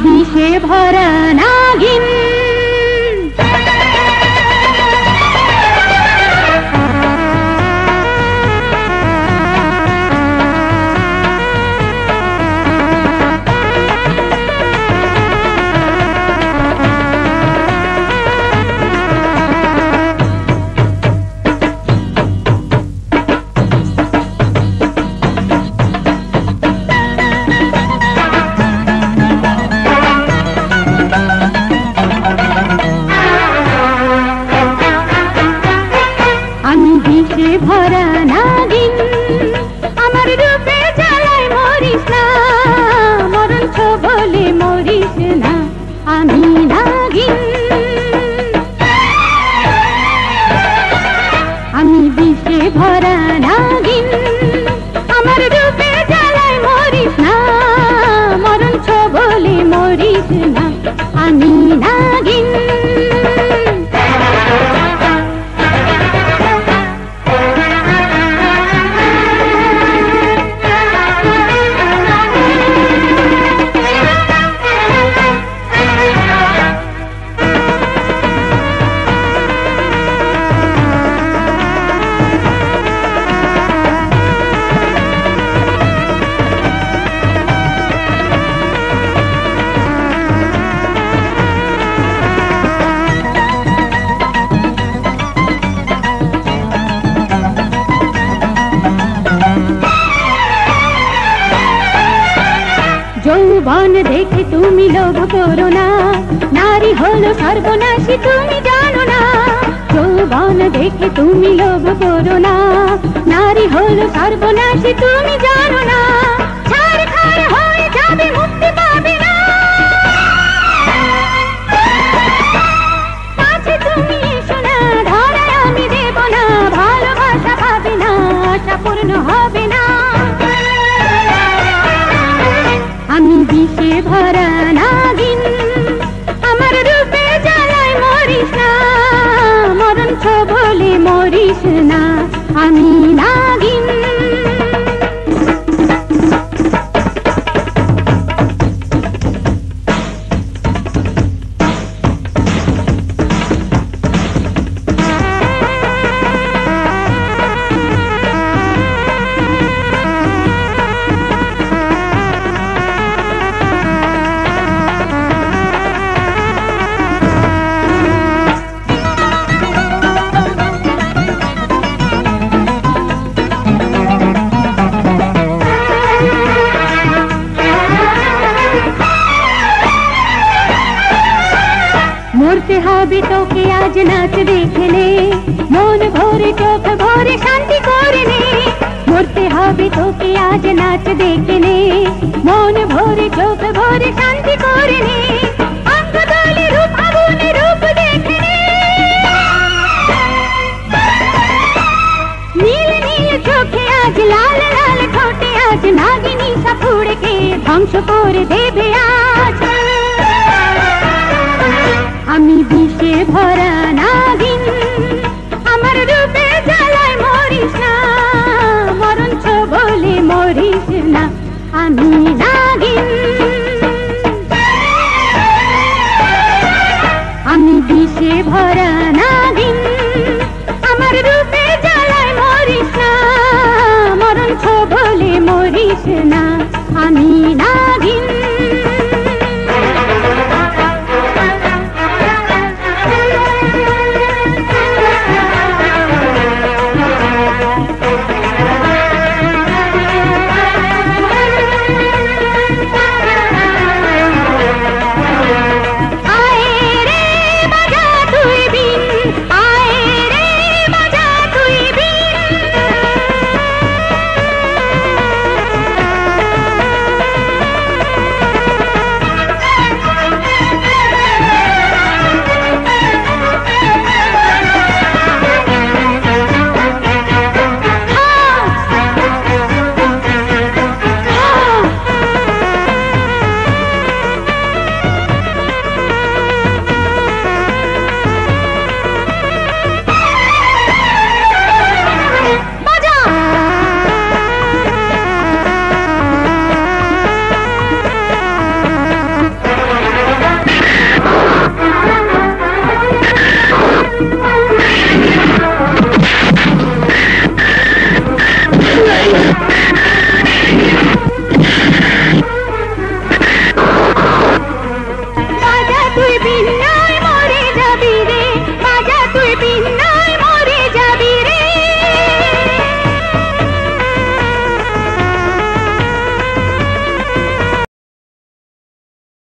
বিষে ভরা নাগিন। বিষে ভরা নাগিন, আমার রূপে জ্বালায় মরিস না, মরণ বলে মরিস না, আমি নাগিন। আমি বিষে ভরা নাগিন, আমার রূপে জ্বালায় মরিস না, মরণ বলে মরিস না, আমি নাগিন। যৌবন দেখে তুমি লোভ করো না, নারী হলো সর্বনাশী তুমি জানো না। যৌবন দেখে তুমি লোভ করো না, নারী হলো সর্বনাশী তুমি জানো না। ছারখার হয়ে যাবে, মুক্তি পাবে না, কাছে তুমি এসো না, ধরায় আমি দেব না, ভালোবাসা পাবে না, আশা পূর্ণ হবে না। আমি বিষে ভরা নাগিন, আমার রূপে জ্বালায় মরিস না, মরণ বলে মরিস না, আমি নাগিন। মরতে হবে তোকে আজ নাচ দেখে নে, মন ভরে চোখ ভরে শান্তি করে নে। মরতে হবে তোকে আজ নাচ দেখে নে, মন ভরে চোখ ভরে শান্তি করে নে। অঙ্গ দলে রূপ আগুনে রূপ দেখে নে, নীল নীল চোখে আজ লাল লাল ঠোঁটে আজ নাগিনী সাপুড়কে ধ্বংস করে দেবে আজ। আমি বিষে ভরা নাগিন, আমার রূপে জ্বালায় মরিস না, মরণ বলে মরিস না, আমি নাগিন। আমি বিষে ভরা নাগিন, আমার রূপে জ্বালায় মরিস না, মরণ বলে মরিস না,